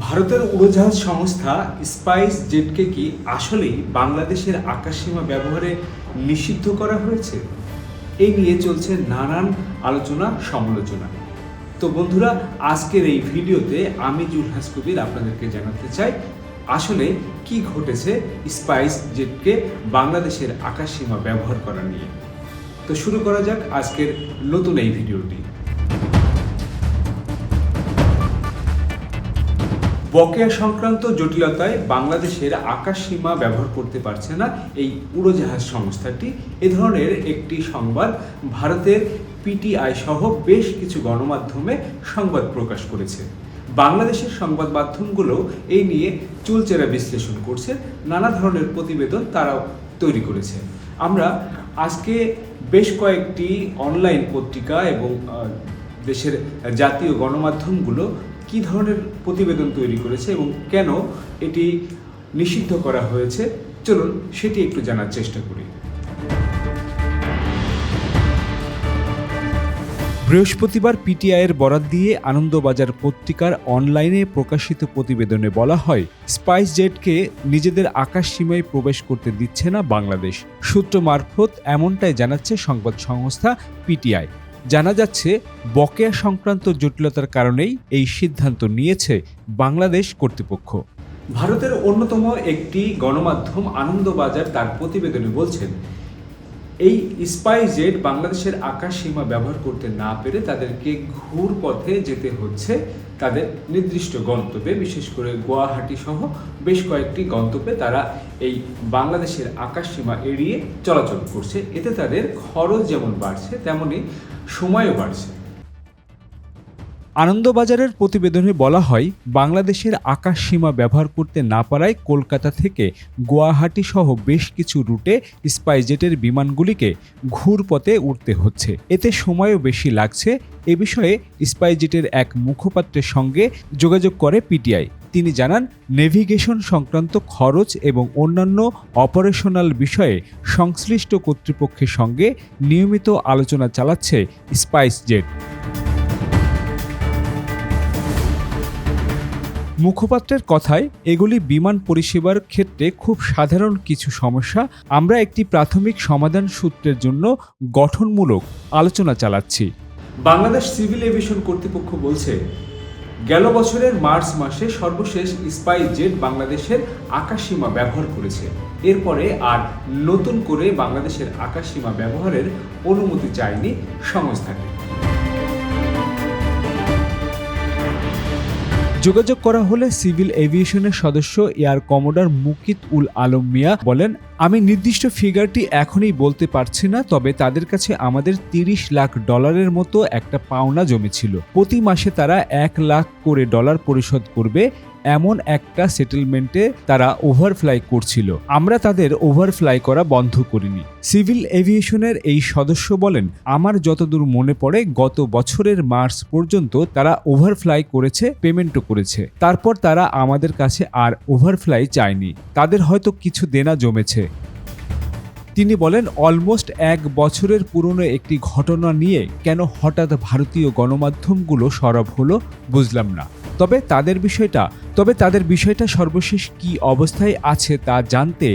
ভারতের উড়োজাহাজ সংস্থা স্পাইস জেটকে কি আসলেই বাংলাদেশের আকাশসীমা ব্যবহারে নিষিদ্ধ করা হয়েছে? এই নিয়ে চলছে নানান আলোচনা সমালোচনা। তো বন্ধুরা, আজকের এই ভিডিওতে আমি জুলহাস কবির আপনাদেরকে জানাতে চাই আসলে কি ঘটেছে স্পাইস জেটকে বাংলাদেশের আকাশসীমা ব্যবহার করা নিয়ে। তো শুরু করা যাক আজকের নতুন এই ভিডিওটি। বকেয়া সংক্রান্ত জটিলতায় বাংলাদেশের আকাশসীমা ব্যবহার করতে পারছে না এই উড়োজাহাজ সংস্থাটি। এ ধরনের একটি সংবাদ ভারতের পিটিআই সহ বেশ কিছু গণমাধ্যমে সংবাদ প্রকাশ করেছে। বাংলাদেশের সংবাদ মাধ্যমগুলো এই নিয়ে চুলচেরা বিশ্লেষণ করছে, নানা ধরনের প্রতিবেদন তারাও তৈরি করেছে। আমরা আজকে বেশ কয়েকটি অনলাইন পত্রিকা এবং দেশের জাতীয় গণমাধ্যমগুলো কী ধরনের প্রতিবেদন তৈরি করেছে এবং কেন এটি নিষিদ্ধ করা হয়েছে, চলুন সেটি একটু জানার চেষ্টা করি। বৃহস্পতিবার পিটিআইয়ের বরাত দিয়ে আনন্দবাজার পত্রিকার অনলাইনে প্রকাশিত প্রতিবেদনে বলা হয়, স্পাইস জেটকে নিজেদের আকাশসীমায় প্রবেশ করতে দিচ্ছে না বাংলাদেশ। সূত্র মারফত এমনটাই জানাচ্ছে সংবাদ সংস্থা পিটিআই। জানা যাচ্ছে, বকেয়া সংক্রান্ত জটিলতার কারণেই এই সিদ্ধান্ত নিয়েছে বাংলাদেশ কর্তৃপক্ষ। ভারতের অন্যতম একটি গণমাধ্যম আনন্দবাজার তার প্রতিবেদনে বলছেন, এই স্পাইস জেট বাংলাদেশের আকাশসীমা ব্যবহার করতে না পেরে তাদেরকে ঘুর পথে যেতে হচ্ছে তাদের নির্দিষ্ট গন্তব্যে, বিশেষ করে গুয়াহাটি সহ বেশ কয়েকটি গন্তব্যে তারা এই বাংলাদেশের আকাশসীমা এড়িয়ে চলাচল করছে। এতে তাদের খরচ যেমন বাড়ছে তেমনি সময়ও বাড়ছে। আনন্দবাজারের প্রতিবেদনে বলা হয়, বাংলাদেশের আকাশসীমা ব্যবহার করতে না পারায় কলকাতা থেকে গুয়াহাটি সহ বেশ কিছু রুটে স্পাইসজেটের বিমানগুলিকে ঘুরপথে উঠতে হচ্ছে। এতে সময়ও বেশি লাগছে। এ বিষয়ে স্পাইসজেটের এক মুখপাত্রের সঙ্গে যোগাযোগ করে পিটিআই। তিনি জানান, নেভিগেশন সংক্রান্ত খরচ এবং অন্যান্য অপারেশনাল বিষয়ে সংশ্লিষ্ট কর্তৃপক্ষের সঙ্গে নিয়মিত আলোচনা চালাচ্ছে স্পাইসজেট। মুখপাত্রের কথায়, এগুলি বিমান পরিষেবার ক্ষেত্রে খুব সাধারণ কিছু সমস্যা। আমরা একটি প্রাথমিক সমাধান সূত্রের জন্য গঠনমূলক আলোচনা চালাচ্ছি। বাংলাদেশ সিভিল এভিয়েশন কর্তৃপক্ষ বলছে, গেল বছরের মার্চ মাসে সর্বশেষ স্পাইস জেট বাংলাদেশের আকাশসীমা ব্যবহার করেছে। এরপরে আর নতুন করে বাংলাদেশের আকাশসীমা ব্যবহারের অনুমতি চায়নি সংস্থাটি। যোগাযোগ করা হলে সিভিল এভিয়েশনের সদস্য এয়ার কমোডর মুকিত উল আলম মিয়া বলেন, আমি নির্দিষ্ট ফিগারটি এখনই বলতে পারছি না, তবে তাদের কাছে আমাদের $30 লাখ মতো একটা পাওনা জমেছিল। প্রতি মাসে তারা $1 লাখ করে পরিশোধ করবে, এমন একটা সেটেলমেন্টে তারা ওভারফ্লাই করছিল। আমরা তাদের ওভারফ্লাই করা বন্ধ করিনি। সিভিল এভিয়েশনের এই সদস্য বলেন, আমার যতদূর মনে পড়ে গত বছরের মার্চ পর্যন্ত তারা ওভারফ্লাই করেছে, পেমেন্টও করেছে। তারপর তারা আমাদের কাছে আর ওভারফ্লাই চায়নি। তাদের হয়তো কিছু দেনা জমেছে। তিনি বলেন, অলমোস্ট 1 বছরের পুরনো একটি ঘটনা নিয়ে কেন হঠাৎ ভারতীয় গণমাধ্যমগুলো সরব হলো বুঝলাম না। তবে তাদের বিষয়টা সর্বশেষ কি অবস্থায় আছে তা জানতে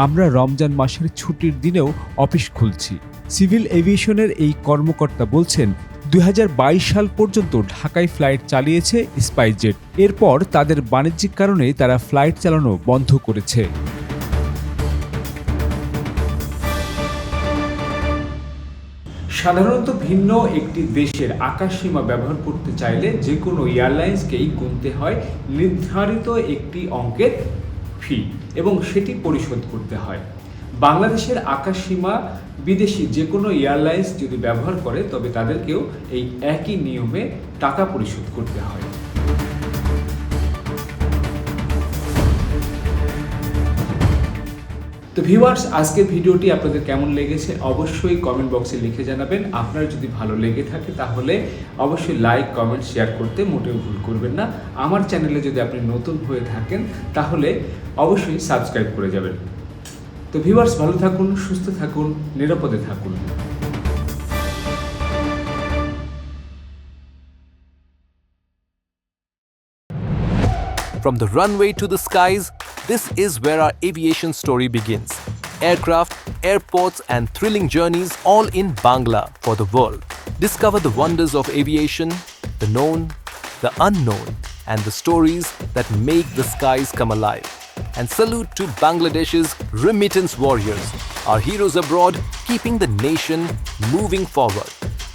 আমরা রমজান মাসের ছুটির দিনেও অফিস খুলছি। সিভিল এভিয়েশনের এই কর্মকর্তা বলছেন, 2022 সাল পর্যন্ত ঢাকায় ফ্লাইট চালিয়েছে স্পাইসজেট। এরপর তাদের বাণিজ্যিক কারণে তারা ফ্লাইট চালানো বন্ধ করেছে। সাধারণত ভিন্ন একটি দেশের আকাশসীমা ব্যবহার করতে চাইলে যে কোনো এয়ারলাইন্সকেই গুনতে হয় নির্ধারিত একটি অঙ্কের ফি এবং সেটি পরিশোধ করতে হয়। বাংলাদেশের আকাশসীমা বিদেশি যে কোনো এয়ারলাইন্স যদি ব্যবহার করে তবে তাদেরকেও এই একই নিয়মে টাকা পরিশোধ করতে হয়। তো ভিউয়ার্স, আজকের ভিডিওটি আপনাদের কেমন লেগেছে অবশ্যই কমেন্ট বক্সে লিখে জানাবেন। আপনার যদি ভালো লেগে থাকে তাহলে অবশ্যই লাইক, কমেন্ট, শেয়ার করতে মোটেও ভুল করবেন না। আমার চ্যানেলে যদি আপনি নতুন হয়ে থাকেন তাহলে অবশ্যই সাবস্ক্রাইব করে যাবেন। তো ভিউয়ার্স, ভালো থাকুন, সুস্থ থাকুন, নিরাপদে থাকুন। From the runway to the skies, this is where our aviation story begins. Aircraft, airports, and thrilling journeys all in Bangla for the world. Discover the wonders of aviation, the known, the unknown, and the stories that make the skies come alive. And salute to Bangladesh's remittance warriors, our heroes abroad, keeping the nation moving forward.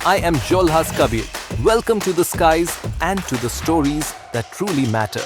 I am Jolhas Kabir. Welcome to the skies and to the stories that truly matter.